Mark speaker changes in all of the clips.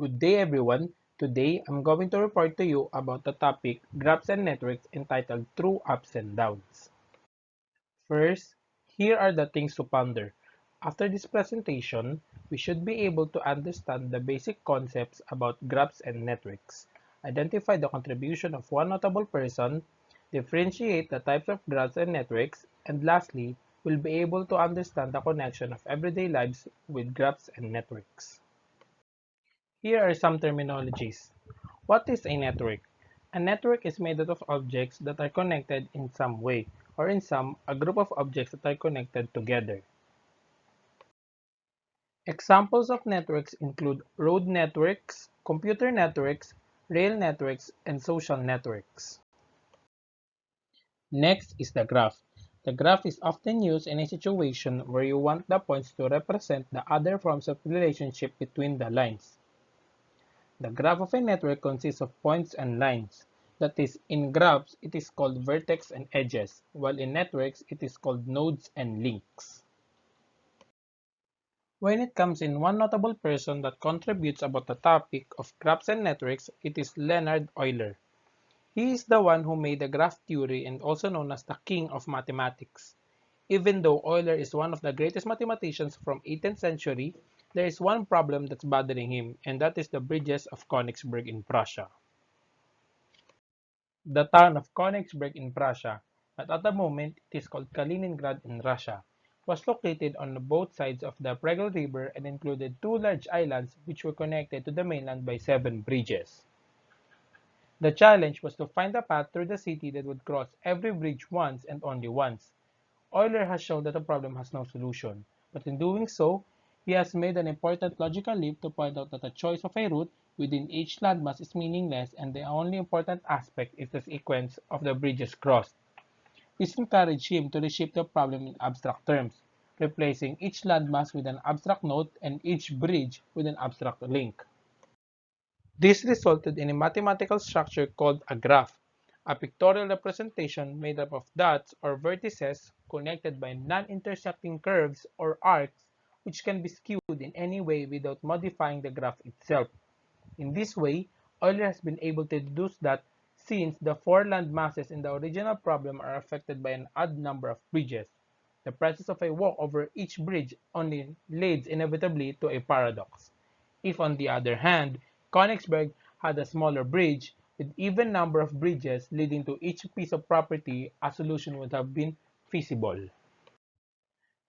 Speaker 1: Good day everyone. Today I'm going to report to you about the topic Graphs and Networks entitled Through Ups and Downs. First, here are the things to ponder. After this presentation, we should be able to understand the basic concepts about graphs and networks, identify the contribution of one notable person, differentiate the types of graphs and networks, and lastly, we'll be able to understand the connection of everyday lives with graphs and networks. Here are some terminologies. What is a network? A network is made up of objects that are connected in some way, or in sum, a group of objects that are connected together. Examples of networks include road networks, computer networks, rail networks, and social networks. Next is the graph. The graph is often used in a situation where you want the points to represent the other forms of relationship between the lines. The graph of a network consists of points and lines. That is, in graphs, it is called vertex and edges, while in networks, it is called nodes and links. When it comes in one notable person that contributes about the topic of graphs and networks, it is Leonhard Euler. He is the one who made the graph theory and also known as the king of mathematics. Even though Euler is one of the greatest mathematicians from 18th century, there is one problem that's bothering him, and that is the bridges of Königsberg in Prussia. The town of Königsberg in Prussia, but at the moment it is called Kaliningrad in Russia, was located on both sides of the Pregel River and included two large islands which were connected to the mainland by 7 bridges. The challenge was to find a path through the city that would cross every bridge once and only once. Euler has shown that the problem has no solution, but in doing so, he has made an important logical leap to point out that the choice of a route within each landmass is meaningless and the only important aspect is the sequence of the bridges crossed. This encouraged him to reshape the problem in abstract terms, replacing each landmass with an abstract node and each bridge with an abstract link. This resulted in a mathematical structure called a graph, a pictorial representation made up of dots or vertices connected by non-intersecting curves or arcs which can be skewed in any way without modifying the graph itself. In this way, Euler has been able to deduce that since the four land masses in the original problem are affected by an odd number of bridges, the presence of a walk over each bridge only leads inevitably to a paradox. If, on the other hand, Königsberg had a smaller bridge with even number of bridges leading to each piece of property, a solution would have been feasible.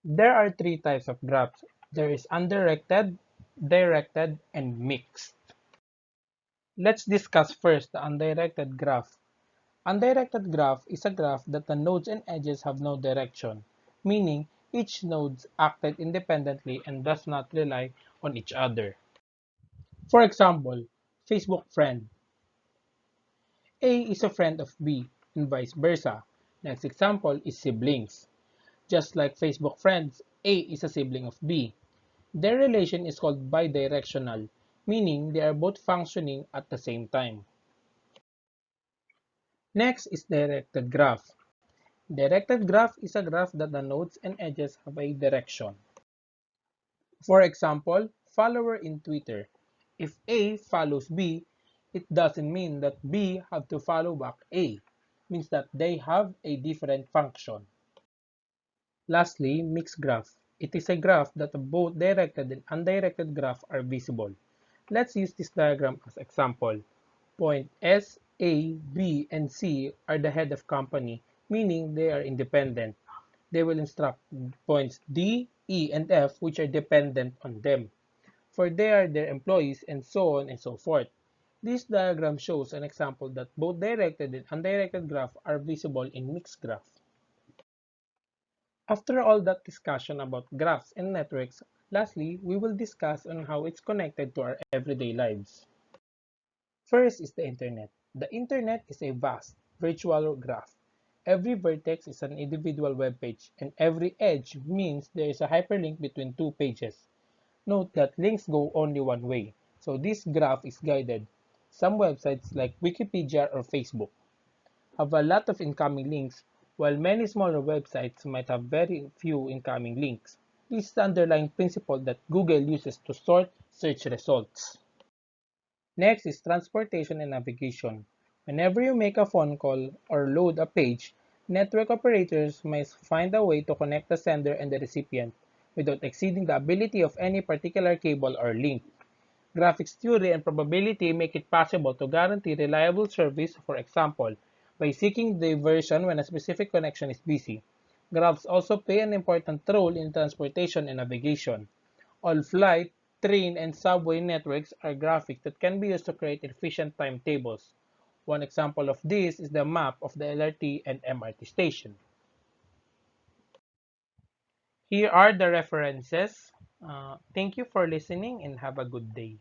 Speaker 1: There are three types of graphs. There is undirected, directed, and mixed. Let's discuss first the undirected graph. Undirected graph is a graph that the nodes and edges have no direction, meaning each node acted independently and does not rely on each other. For example, Facebook friend. A is a friend of B and vice versa. Next example is siblings. Just like Facebook friends, A is a sibling of B. Their relation is called bidirectional, meaning they are both functioning at the same time. Next is directed graph. Directed graph is a graph that the nodes and edges have a direction. For example, follower in Twitter. If A follows B, it doesn't mean that B have to follow back A. It means that they have a different function. Lastly, mixed graph. It is a graph that both directed and undirected graph are visible. Let's use this diagram as example. Point S, A, B, and C are the head of company, meaning they are independent. They will instruct points D, E, and F which are dependent on them, for they are their employees and so on and so forth. This diagram shows an example that both directed and undirected graph are visible in mixed graph. After all that discussion about graphs and networks, lastly, we will discuss on how it's connected to our everyday lives. First is the internet. The internet is a vast, virtual graph. Every vertex is an individual web page, and every edge means there is a hyperlink between two pages. Note that links go only one way, so this graph is guided. Some websites like Wikipedia or Facebook have a lot of incoming links, while many smaller websites might have very few incoming links. This is the underlying principle that Google uses to sort search results. Next is transportation and navigation. Whenever you make a phone call or load a page, network operators must find a way to connect the sender and the recipient without exceeding the ability of any particular cable or link. Graphics theory and probability make it possible to guarantee reliable service, for example, by seeking diversion when a specific connection is busy. Graphs also play an important role in transportation and navigation. All flight, train, and subway networks are graphics that can be used to create efficient timetables. One example of this is the map of the LRT and MRT station. Here are the references. Thank you for listening and have a good day.